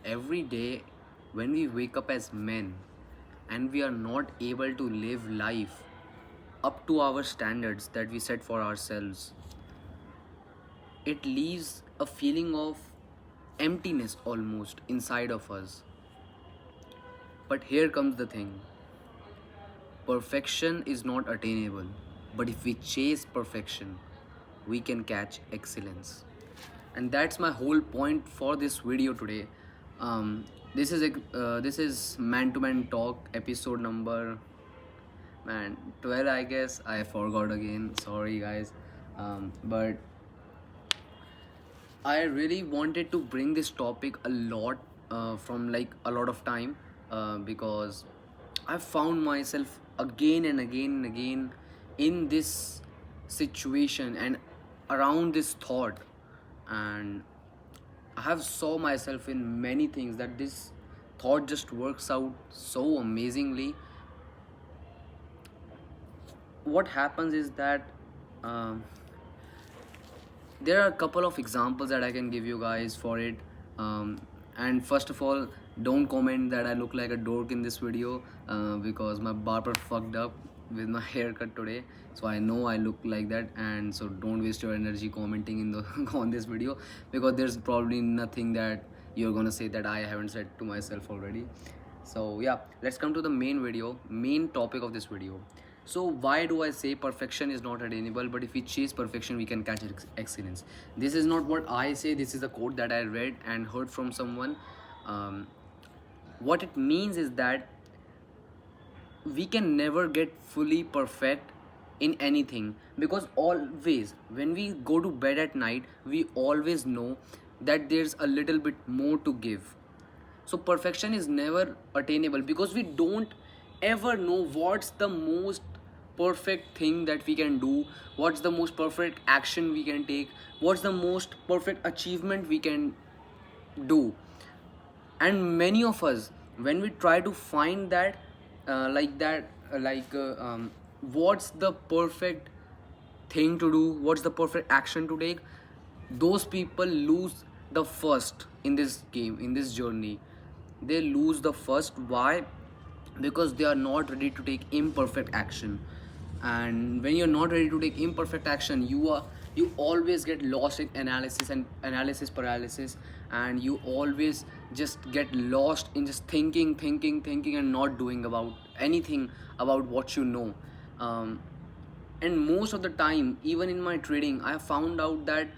Every day, when we wake up as men and we are not able to live life up to our standards that we set for ourselves, it leaves a feeling of emptiness almost inside of us. But here comes the thing, perfection is not attainable, but if we chase perfection, we can catch excellence. And that's my whole point for this video today. This is man to man talk episode number, man, 12, I guess. I forgot again, sorry guys. But I really wanted to bring this topic a lot, from like a lot of time, because I found myself again and again and again in this situation and around this thought, and I have saw myself in many things that this thought just works out so amazingly. What happens is that, um, there are a couple of examples that I can give you guys for it. And first of all, don't comment that I look like a dork in this video, because my barber fucked up with my haircut today, so I know I look like that. And so don't waste your energy commenting in the on this video, because there's probably nothing that you're gonna say that I haven't said to myself already. So yeah, let's come to the main topic of this video. So why do I say perfection is not attainable, but if we chase perfection, we can catch excellence? This is not what I say. This is a quote that I read and heard from someone. Um, what it means is that we can never get fully perfect in anything, because always when we go to bed at night, we always know that there's a little bit more to give. So perfection is never attainable, because we don't ever know what's the most perfect thing that we can do, what's the most perfect action we can take, what's the most perfect achievement we can do. And many of us, when we try to find that, what's the perfect thing to do, what's the perfect action to take, those people lose the first in this game, in this journey. They lose the first. Why? Because they are not ready to take imperfect action. And when you're not ready to take imperfect action, you always get lost in analysis and analysis paralysis, and you always just get lost in just thinking and not doing about anything about what you know. And most of the time, even in my trading, I found out that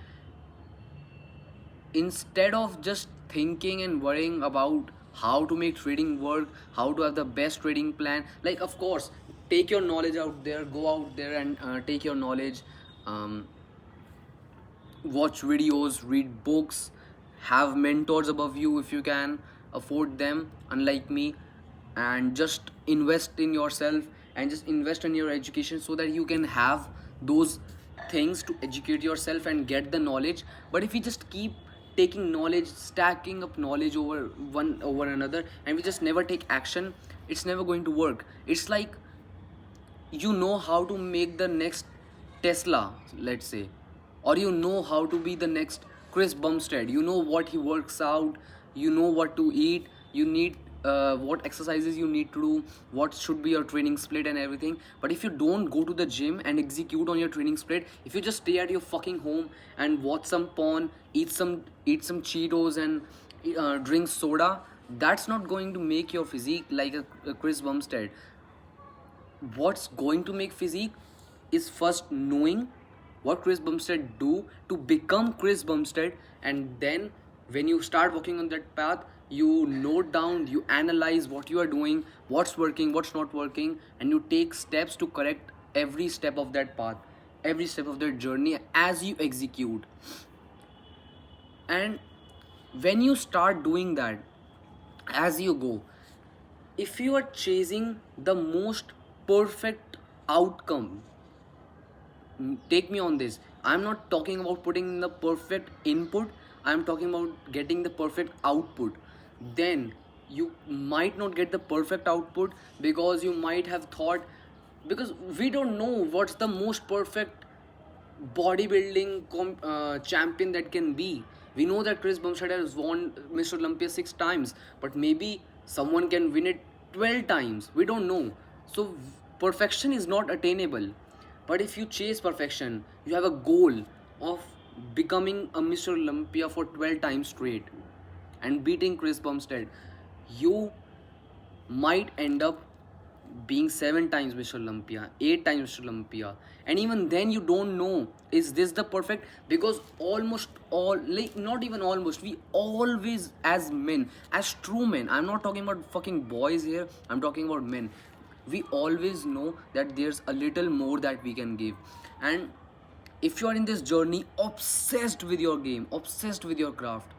instead of just thinking and worrying about how to make trading work, how to have the best trading plan, like, of course, take your knowledge out there, go out there and take your knowledge, um, watch videos, read books, have mentors above you if you can afford them, unlike me, and just invest in yourself and just invest in your education so that you can have those things to educate yourself and get the knowledge. But if we just keep taking knowledge, stacking up knowledge over one over another, and we just never take action, it's never going to work. It's like, you know how to make the next Tesla, let's say, or you know how to be the next Chris Bumstead. You know what he works out, you know what to eat, you need what exercises you need to do, what should be your training split and everything. But if you don't go to the gym and execute on your training split, if you just stay at your fucking home and watch some porn, eat some Cheetos and drink soda, that's not going to make your physique like a Chris Bumstead. What's going to make physique is first knowing what Chris Bumstead do to become Chris Bumstead, and then when you start walking on that path, you note down, you analyze what you are doing, what's working, what's not working, and you take steps to correct every step of that path, every step of that journey as you execute. And when you start doing that as you go, if you are chasing the most perfect outcome, take me on this, I'm not talking about putting in the perfect input, I'm talking about getting the perfect output. Then you might not get the perfect output, because you might have thought, because we don't know what's the most perfect bodybuilding champion that can be. We know that Chris Bumstead has won Mr. Olympia 6 times, but maybe someone can win it 12 times. We don't know. So perfection is not attainable. But if you chase perfection, you have a goal of becoming a Mr. Olympia for 12 times straight and beating Chris Bumstead. You might end up being 7 times Mr. Olympia, 8 times Mr. Olympia, and even then you don't know is this the perfect, because almost all, like not even almost, we always as men, as true men, I'm not talking about fucking boys here, I'm talking about men, we always know that there's a little more that we can give. And if you are in this journey obsessed with your game, obsessed with your craft,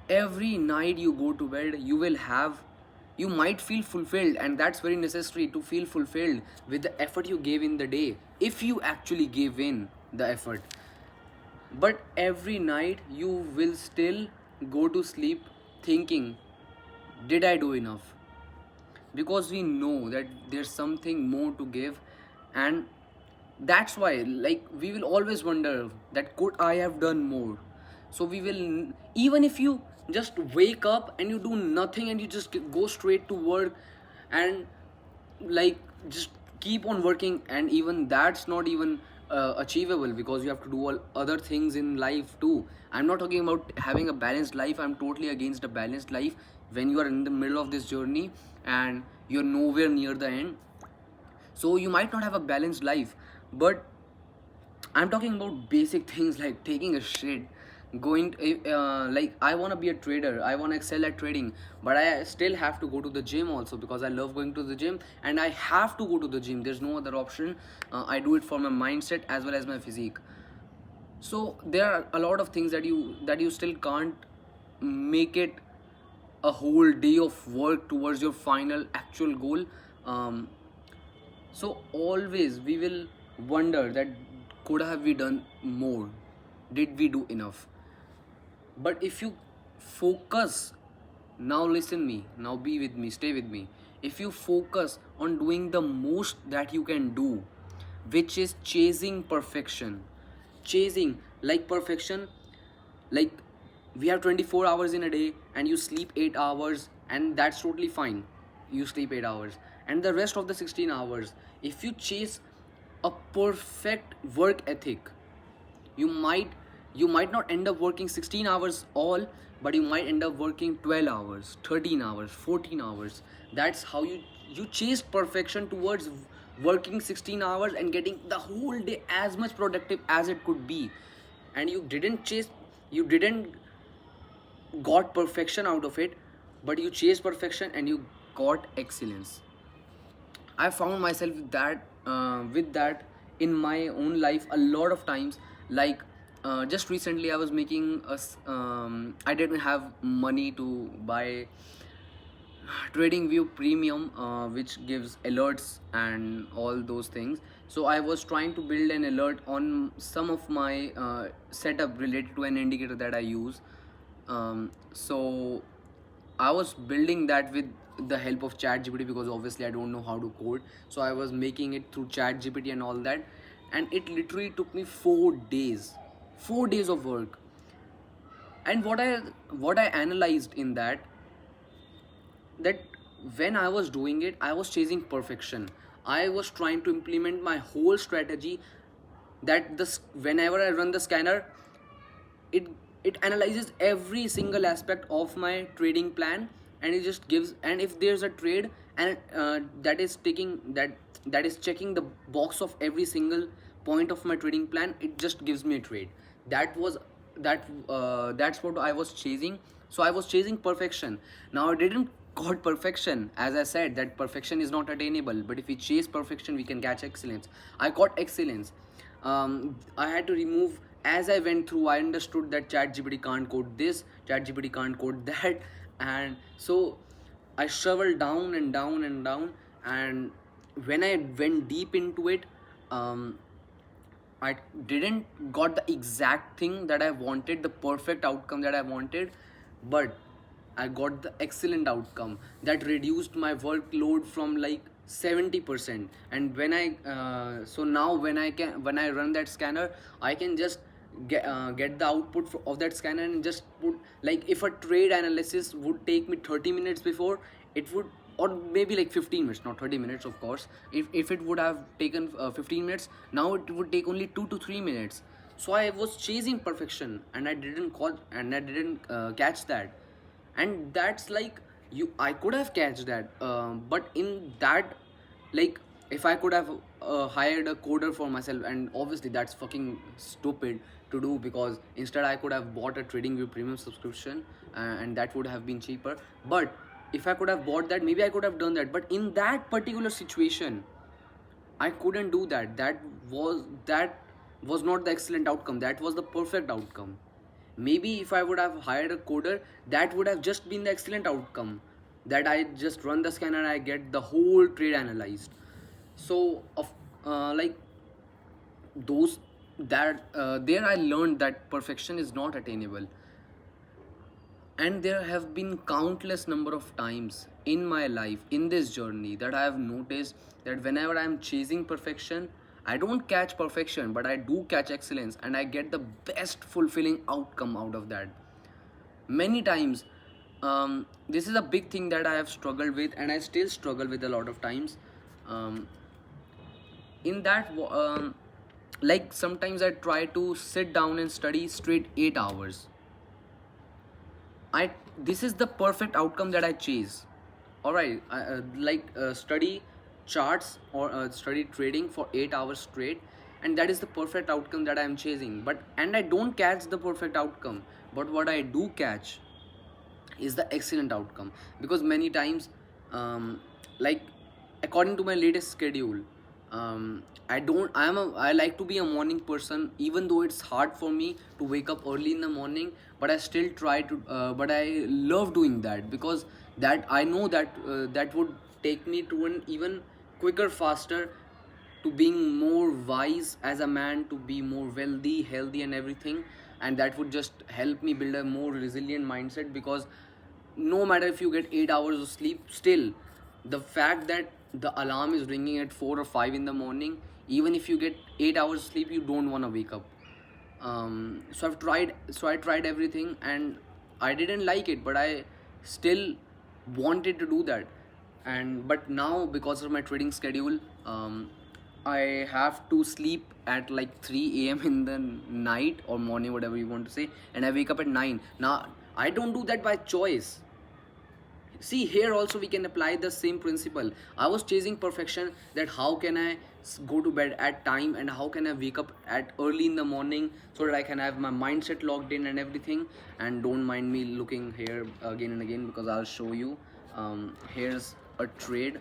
every night you go to bed you might feel fulfilled, and that's very necessary to feel fulfilled with the effort you gave in the day, if you actually gave in the effort. But every night you will still go to sleep thinking, did I do enough? Because we know that there's something more to give. And that's why, like, we will always wonder that could I have done more. So we will, even if you just wake up and you do nothing and you just go straight to work and like just keep on working, and even that's not even achievable, because you have to do all other things in life too. I'm not talking about having a balanced life, I'm totally against a balanced life when you are in the middle of this journey and you're nowhere near the end. So you might not have a balanced life, but I'm talking about basic things like taking a shit, going like I want to be a trader, I want to excel at trading, but I still have to go to the gym also, because I love going to the gym and I have to go to the gym, there's no other option. I do it for my mindset as well as my physique. So there are a lot of things that you still can't make it a whole day of work towards your final actual goal. um, so always we will wonder that could have we done more, did we do enough? But if you focus, now listen me, now be with me, stay with me, if you focus on doing the most that you can do, which is chasing perfection, chasing like perfection, like we have 24 hours in a day and you sleep 8 hours, and that's totally fine, you sleep 8 hours, and the rest of the 16 hours, if you chase a perfect work ethic, you might you might not end up working 16 hours all, but you might end up working 12 hours, 13 hours, 14 hours. That's how you chase perfection towards working 16 hours and getting the whole day as much productive as it could be. And you didn't got perfection out of it, but you chased perfection and you got excellence. I found myself with that in my own life a lot of times. Like just recently, I was making I didn't have money to buy TradingView Premium, which gives alerts and all those things. So I was trying to build an alert on some of my setup related to an indicator that I use. So I was building that with the help of ChatGPT, because obviously I don't know how to code. So I was making it through ChatGPT and all that, and it literally took me 4 days, 4 days of work. And what I analyzed in that when I was doing it, I was chasing perfection. I was trying to implement my whole strategy, that this whenever I run the scanner, it it analyzes every single aspect of my trading plan, and it just gives, and if there's a trade and that is checking the box of every single point of my trading plan, it just gives me a trade. That's what I was chasing. So I was chasing perfection. Now I didn't got perfection, as I said that perfection is not attainable, but if we chase perfection we can catch excellence. I got excellence. I had to remove, as I went through, I understood that ChatGPT can't code this, ChatGPT can't code that, and so I shoveled down and down and down, and when I went deep into it, I didn't got the exact thing that I wanted, the perfect outcome that I wanted, but I got the excellent outcome that reduced my workload from like 70%. And when I so now when I run that scanner, I can just get the output of that scanner and just put, like if a trade analysis would take me 30 minutes before, it would, or maybe like 15 minutes, not 30 minutes of course. If it would have taken 15 minutes, now it would take only 2 to 3 minutes. So I was chasing perfection and I didn't call, and I didn't catch that. And that's like, you, I could have catch that, but in that, like if I could have hired a coder for myself, and obviously that's fucking stupid to do, because instead I could have bought a TradingView premium subscription, and that would have been cheaper. But if I could have bought that, maybe I could have done that. But in that particular situation, I couldn't do that. That was not the excellent outcome. That was the perfect outcome. Maybe if I would have hired a coder, that would have just been the excellent outcome. That I just run the scanner, I get the whole trade analyzed. So of like those, that there I learned that perfection is not attainable. And there have been countless number of times in my life, in this journey, that I have noticed that whenever I am chasing perfection, I don't catch perfection, but I do catch excellence, and I get the best fulfilling outcome out of that. Many times, this is a big thing that I have struggled with, and I still struggle with a lot of times. um, in that like sometimes I try to sit down and study straight 8 hours. I This is the perfect outcome that I chase. All right, study charts, or study trading for 8 hours straight, and that is the perfect outcome that I am chasing. But and I don't catch the perfect outcome, but what I do catch is the excellent outcome. Because many times, like according to my latest schedule, I like to be a morning person, even though it's hard for me to wake up early in the morning. But I still try to, but I love doing that, because that I know that that would take me to an even quicker, faster, to being more wise as a man, to be more wealthy, healthy, and everything. And that would just help me build a more resilient mindset. Because no matter if you get 8 hours of sleep, still the fact that the alarm is ringing at 4 or 5 in the morning, even if you get 8 hours sleep, you don't want to wake up. So I tried everything, and I didn't like it, but I still wanted to do that. And but now, because of my trading schedule, I have to sleep at like 3 a.m. in the night or morning, whatever you want to say, and I wake up at 9. Now I don't do that by choice. See, here also we can apply the same principle. I was chasing perfection, that how can I go to bed at time, and how can I wake up at early in the morning, so that I can have my mindset locked in and everything. And don't mind me looking here again and again, because I'll show you. Here's a trade.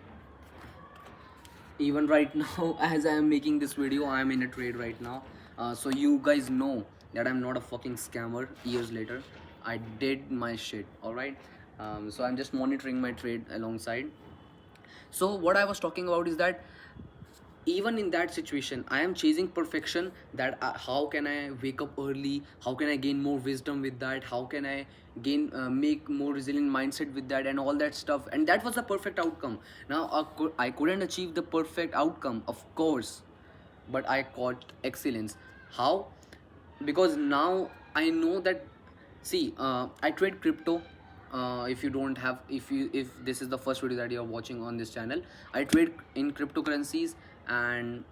Even right now, as I am making this video, I am in a trade right now. So you guys know that I'm not a fucking scammer. Years later, I did my shit. All right. So I'm just monitoring my trade alongside. So what I was talking about is that even in that situation, I am chasing perfection, that how can I wake up early, how can I gain more wisdom with that, how can I gain make more resilient mindset with that, and all that stuff. And that was the perfect outcome. Now I couldn't achieve the perfect outcome, of course, but I caught excellence. How? Because now I know that, see, I trade crypto. If you don't have, if this is the first video that you're watching on this channel, I trade in cryptocurrencies. And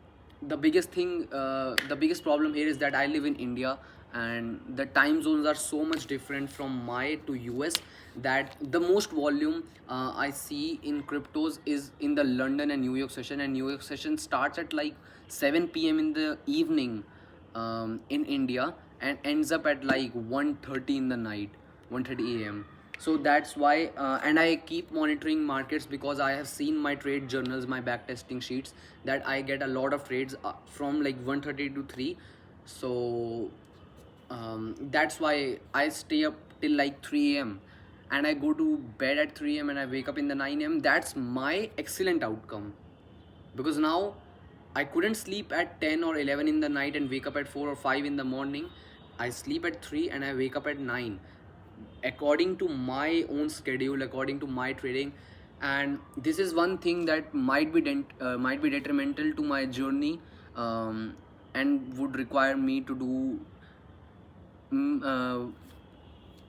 the biggest thing, the biggest problem here is that I live in India, and the time zones are so much different from my to US, that the most volume I see in cryptos is in the London and New York session. And New York session starts at like 7 p.m. in the evening in India, and ends up at like 1:30 in the night, 1:30 a.m. So that's why, and I keep monitoring markets, because I have seen my trade journals, my back testing sheets, that I get a lot of trades from like 1:30 to 3. So that's why I stay up till like 3 a.m. and I go to bed at 3 a.m. and I wake up in the 9 a.m. That's my excellent outcome. Because now I couldn't sleep at 10 or 11 in the night and wake up at 4 or 5 in the morning. I sleep at 3 and I wake up at 9, according to my own schedule, according to my trading. And this is one thing that might be detrimental to my journey, and would require me to do mm, uh,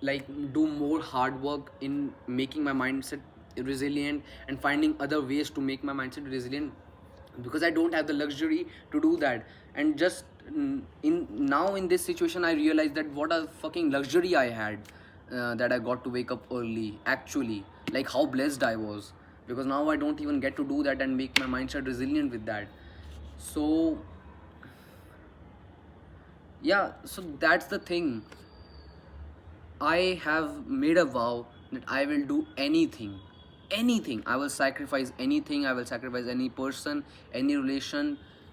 like do more hard work in making my mindset resilient and finding other ways to make my mindset resilient, because I don't have the luxury to do that. And just in now in this situation I realize that what a fucking luxury I had, that I got to wake up early actually, like how blessed I was, because now I don't even get to do that and make my mindset resilient with that. So yeah, so that's the thing. I have made a vow that I will do anything, anything. I will sacrifice anything. I will sacrifice any person, any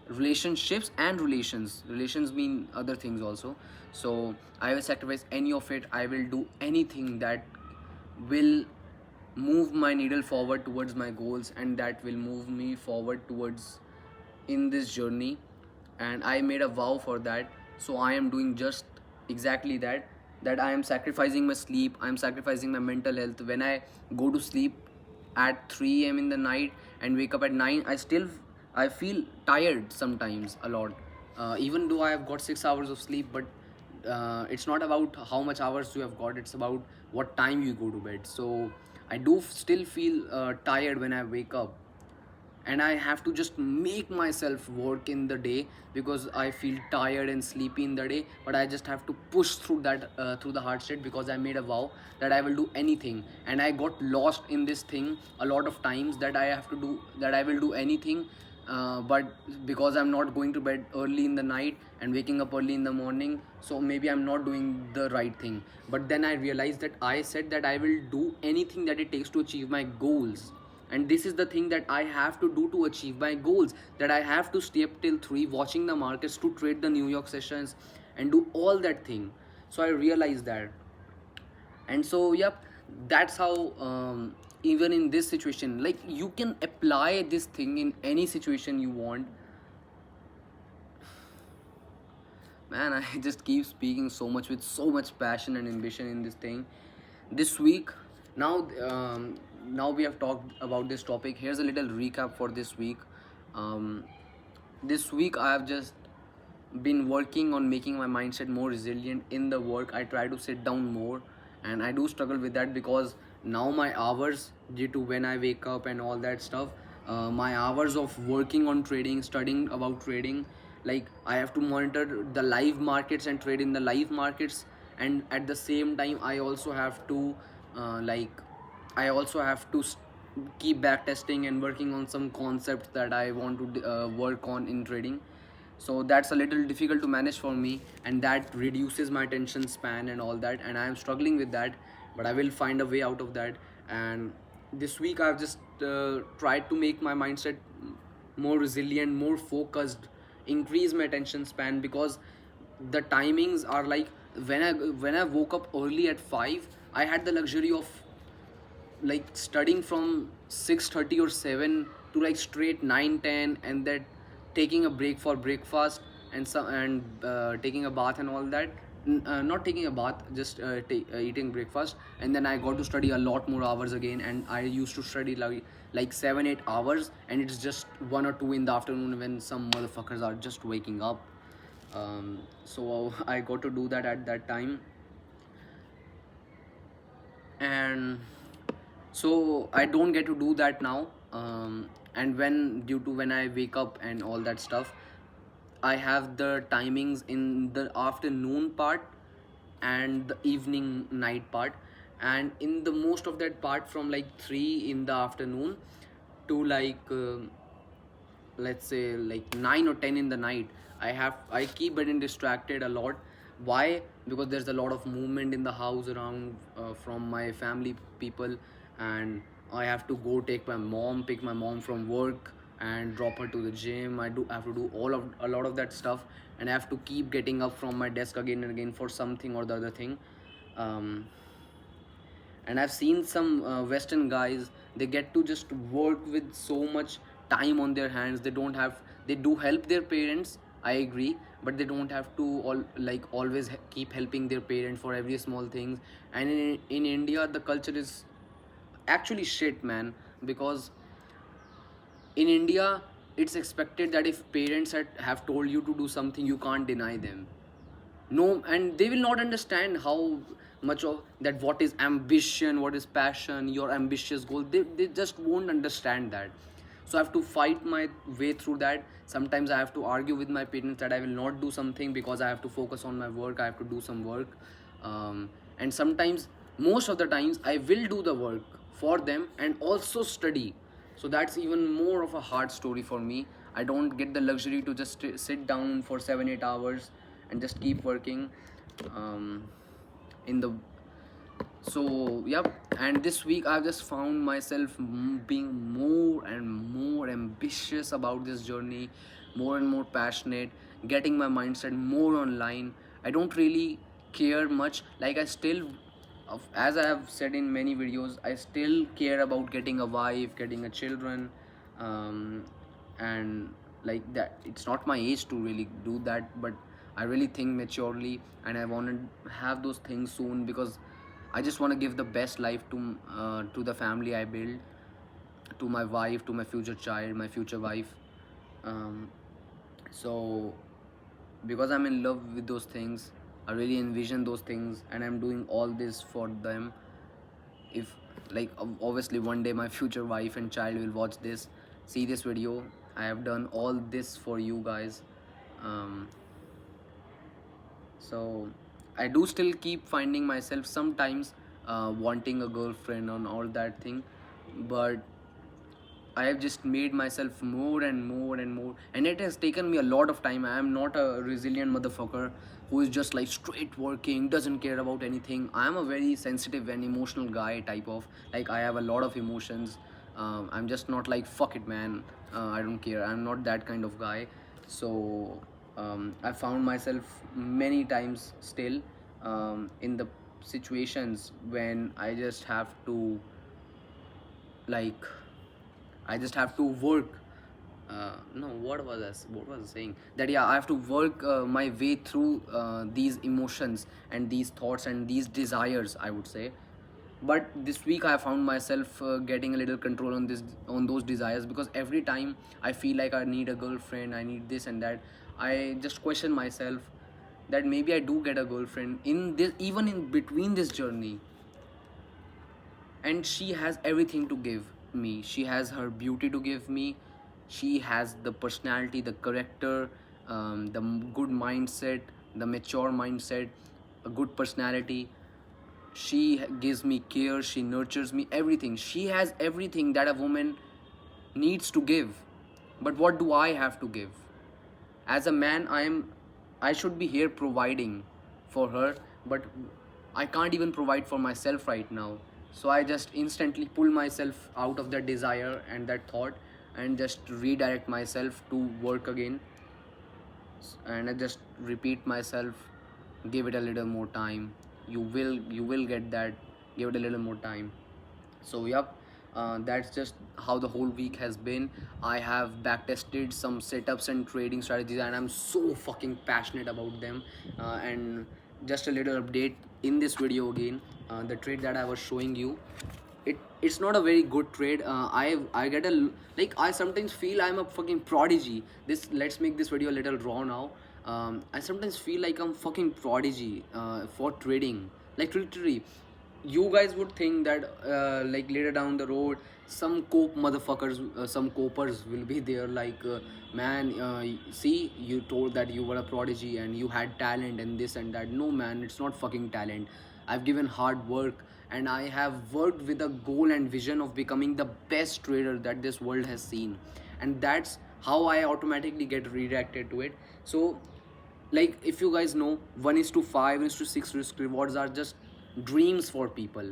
relationships and relations. Relations mean other things also. So I will sacrifice any of it. I will do anything that will move my needle forward towards my goals, and that will move me forward towards in this journey. And I made a vow for that, so I am doing just exactly that. That I am sacrificing my sleep, I am sacrificing my mental health. When I go to sleep at 3 a.m in the night and wake up at 9, I feel tired sometimes a lot, even though I have got 6 hours of sleep. But it's not about how much hours you have got, it's about what time you go to bed. So I do still feel tired when I wake up, and I have to just make myself work in the day because I feel tired and sleepy in the day. But I just have to push through that, through the hard shit, because I made a vow that I will do anything. And I got lost in this thing a lot of times, that I have to do that, I will do anything. But because I'm not going to bed early in the night and waking up early in the morning, so maybe I'm not doing the right thing. But then I realized that I said that I will do anything that it takes to achieve my goals, and this is the thing that I have to do to achieve my goals. That I have to stay up till 3 watching the markets to trade the New York sessions and do all that thing. So I realized that. And so yep, that's how, even in this situation, like you can apply this thing in any situation you want. Man, I just keep speaking so much with so much passion and ambition in this thing. This week, now, now we have talked about this topic. Here's a little recap for this week. Um, this week, I have just been working on making my mindset more resilient in the work. I try to sit down more, and I do struggle with that because now my hours, due to when I wake up and all that stuff, my hours of working on trading, studying about trading, like I have to monitor the live markets and trade in the live markets. And at the same time I also have to, like I also have to keep back testing and working on some concepts that I want to work on in trading. So that's a little difficult to manage for me, and that reduces my attention span and all that, and I am struggling with that. But I will find a way out of that. And this week I've just tried to make my mindset more resilient, more focused, increase my attention span, because the timings are like, when I woke up early at 5, I had the luxury of like studying from 6:30 or 7 to like straight 9:10, and then taking a break for breakfast and some, and taking a bath and all that. Not taking a bath, just eating breakfast, and then I got to study a lot more hours again. And I used to study like 7-8 hours, and it's just 1 or 2 in the afternoon when some motherfuckers are just waking up. So I got to do that at that time. And so I don't get to do that now. And when, due to when I wake up and all that stuff, I have the timings in the afternoon part and the evening night part. And in the most of that part, from like 3 in the afternoon to like let's say like 9 or 10 in the night, I keep getting distracted a lot. Why? Because there's a lot of movement in the house around, from my family people. And I have to go pick my mom from work and drop her to the gym. I have to do a lot of that stuff, and I have to keep getting up from my desk again and again for something or the other thing. um, and I've seen some Western guys, they get to just work with so much time on their hands. They do help their parents, I agree, but they don't have to always keep helping their parents for every small things. And in India the culture is actually shit, man, because in India it's expected that if parents have told you to do something, you can't deny them. no, and they will not understand how much of that, what is ambition, what is passion, your ambitious goal. They just won't understand that. So I have to fight my way through that. Sometimes I have to argue with my parents that I will not do something because I have to focus on my work, I have to do some work. And sometimes, most of the times, I will do the work for them and also study. So that's even more of a hard story for me. I don't get the luxury to just sit down for 7 8 hours and just keep working. In the So yep, and this week I've just found myself being more and more ambitious about this journey, more and more passionate, getting my mindset more online. I don't really care much. Like, I still, as I have said in many videos, I still care about getting a wife, getting a children, um, and like that. It's not my age to really do that, but I really think maturely, and I want to have those things soon, because I just want to give the best life to the family I build, to my wife, to my future child, my future wife. Um, so because I'm in love with those things, I really envision those things, and I'm doing all this for them. If, like, obviously one day my future wife and child will watch this, see this video, I have done all this for you guys. Um, so I do still keep finding myself sometimes wanting a girlfriend and all that thing, but I have just made myself more and more and more, and it has taken me a lot of time. I am not a resilient motherfucker who is just like straight working, doesn't care about anything. I am a very sensitive and emotional guy, type of, like, I have a lot of emotions. I'm just not like, fuck it, man. I don't care. I'm not that kind of guy. So I found myself many times still in the situations when I just have to, like, I just have to work. No, what was I saying? That, yeah, I have to work my way through these emotions and these thoughts and these desires, I would say. But this week I found myself getting a little control on those desires, because every time I feel like I need a girlfriend, I need this and that, I just question myself that maybe I do get a girlfriend in this, even in between this journey, and she has everything to give me. She has her beauty to give me, she has the personality, the character, the good mindset, the mature mindset, a good personality. She gives me care, she nurtures me, everything. She has everything that a woman needs to give. But what do I have to give? As a man, I should be here providing for her, but I can't even provide for myself right now. So I just instantly pull myself out of that desire and that thought, and just redirect myself to work again. And I just repeat myself, give it a little more time. You will get that. Give it a little more time. So yep, that's just how the whole week has been. I have backtested some setups and trading strategies, and I'm so fucking passionate about them. And just a little update in this video again. The trade that I was showing you, it's not a very good trade. I get a, like, I sometimes feel I'm a fucking prodigy. This Let's make this video a little raw now. I sometimes feel like I'm fucking prodigy for trading. Like, literally, you guys would think that like, later down the road, some cope motherfuckers, some copers will be there, like, man, see, you told that you were a prodigy and you had talent and this and that. No, man, it's not fucking talent. I've given hard work, and I have worked with a goal and vision of becoming the best trader that this world has seen. And that's how I automatically get redirected to it. So, like, if you guys know, 1:5, 1:6 risk rewards are just dreams for people.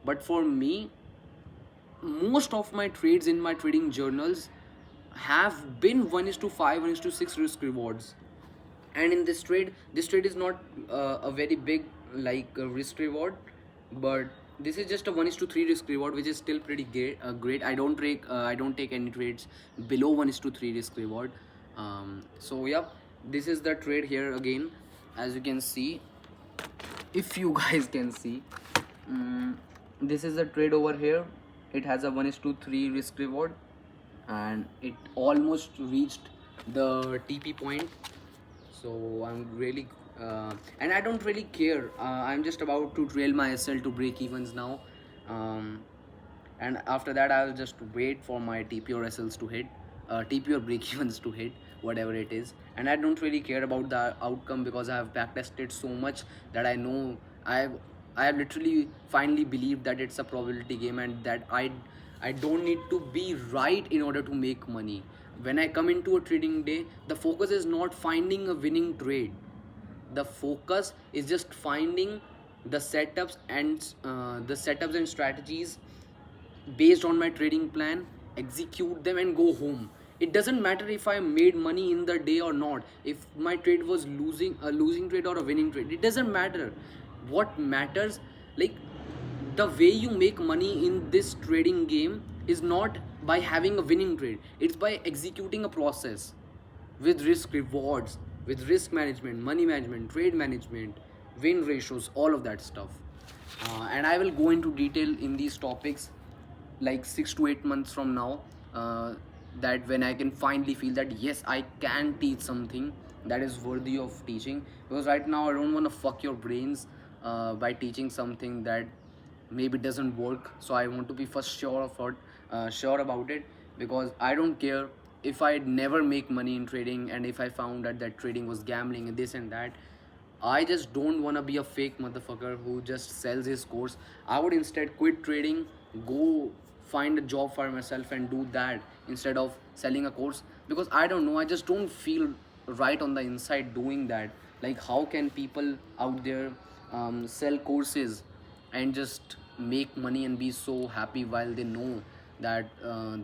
But for me, most of my trades in my trading journals have been 1:5, 1:6 risk rewards. And in this trade is not a very big, like, risk reward, but this is just a 1:3 risk reward, which is still pretty great. I don't take any trades below 1:3 risk reward. So yep, this is the trade here again, as you can see, if you guys can see. mm, this is the trade over here. It has a 1:3 risk reward, and it almost reached the TP point. So I'm really And I don't really care. I'm just about to trail my SL to break evens now. um, and after that I'll just wait for my TP or SLs to hit, TP or break evens to hit, whatever it is. And I don't really care about the outcome because I have backtested so much that I know I've I have literally finally believed that it's a probability game, and that I don't need to be right in order to make money. When I come into a trading day, the focus is not finding a winning trade. The focus is just finding the setups and strategies based on my trading plan, execute them and go home. It doesn't matter if I made money in the day or not, if my trade was losing, a losing trade or a winning trade, it doesn't matter. What matters, like, the way you make money in this trading game is not by having a winning trade, it's by executing a process with risk rewards, with risk management, money management, trade management, win ratios, all of that stuff. And I will go into detail in these topics like 6 to 8 months from now. That when I can finally feel that yes, I can teach something that is worthy of teaching. Because right now I don't want to fuck your brains by teaching something that maybe doesn't work. So I want to be first sure about it, because I don't care if I never make money in trading, and if I found that trading was gambling and this and that. I just don't want to be a fake motherfucker who just sells his course. I would instead quit trading, go find a job for myself and do that instead of selling a course, because I don't know, I just don't feel right on the inside doing that. Like, how can people out there sell courses and just make money and be so happy while they know that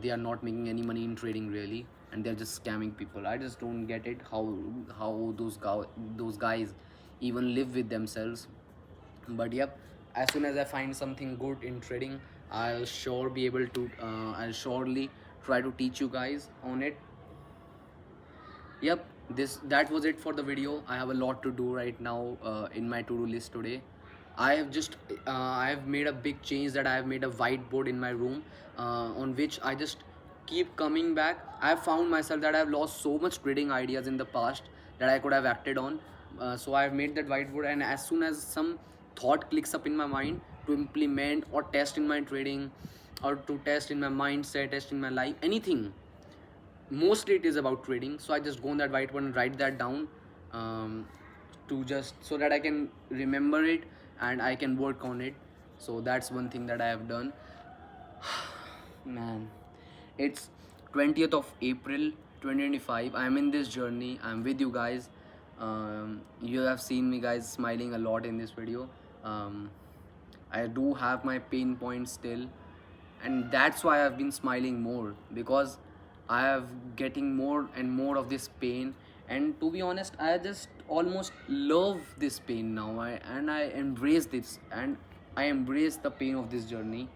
they are not making any money in trading really, and they're just scamming people? I just don't get it, how those guys even live with themselves. But yep, as soon as I find something good in trading, I'll surely try to teach you guys on it. Yep, this that was it for the video. I have a lot to do right now in my to-do list today. I have made a big change, that I have made a whiteboard in my room, on which I just keep coming back. I have found myself that I have lost so much trading ideas in the past that I could have acted on. So I have made that whiteboard, and as soon as some thought clicks up in my mind to implement or test in my trading, or to test in my mindset, test in my life, anything, mostly it is about trading. So I just go on that whiteboard and write that down, to just so that I can remember it and I can work on it. So that's one thing that I have done. Man, it's 20th of April 2025. I'm in this journey, I'm with you guys. You have seen me guys smiling a lot in this video. I do have my pain points still, and that's why I've been smiling more, because I have getting more and more of this pain. And to be honest, I just almost love this pain now. I embrace this, and I embrace the pain of this journey,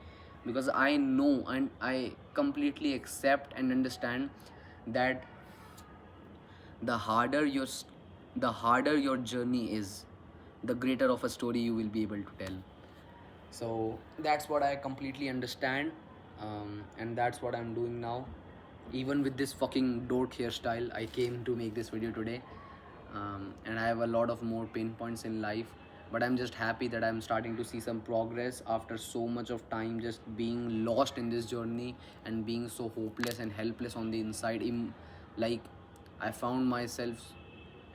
because I know and I completely accept and understand that the harder your the harder your journey is, the greater of a story you will be able to tell. So that's what I completely understand, and that's what I'm doing now. Even with this fucking dork hairstyle, I came to make this video today, and I have a lot of more pain points in life. But I'm just happy that I'm starting to see some progress after so much of time just being lost in this journey and being so hopeless and helpless on the inside. Like, I found myself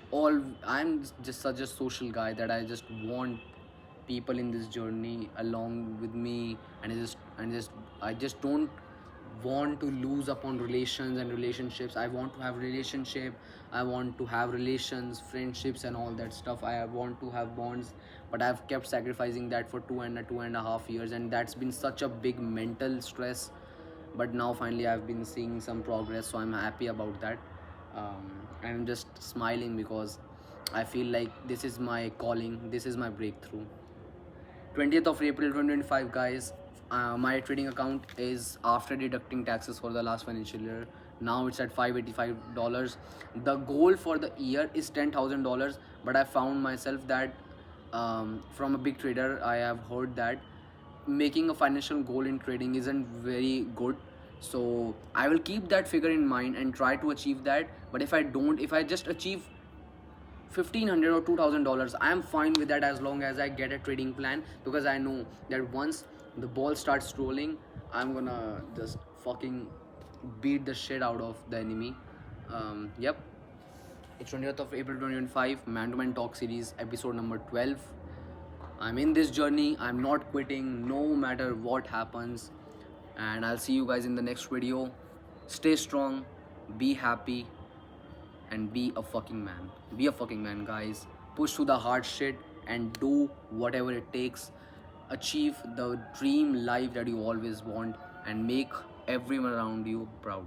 all I'm just such a social guy that I just want people in this journey along with me, and I just don't want to lose upon relations and relationships. I want to have relationship, I want to have relations, friendships and all that stuff. I want to have bonds, but I've kept sacrificing that for 2.5 years, and that's been such a big mental stress. But now finally I've been seeing some progress, so I'm happy about that. I'm just smiling because I feel like this is my calling, this is my breakthrough. 20th of April 2025, guys. My trading account is after deducting taxes for the last financial year. Now it's at $585. The goal for the year is $10,000, but I found myself that from a big trader, I have heard that making a financial goal in trading isn't very good. So I will keep that figure in mind and try to achieve that. But if I don't, if I just achieve $1,500 or $2,000, I am fine with that as long as I get a trading plan, because I know that once the ball starts rolling, I'm gonna just fucking beat the shit out of the enemy. Yep. It's 20th of April 2025, Man to Man Talk series, episode number 12. I'm in this journey, I'm not quitting no matter what happens. And I'll see you guys in the next video. Stay strong, be happy, and be a fucking man. Be a fucking man, guys. Push through the hard shit and do whatever it takes. Achieve the dream life that you always want and make everyone around you proud.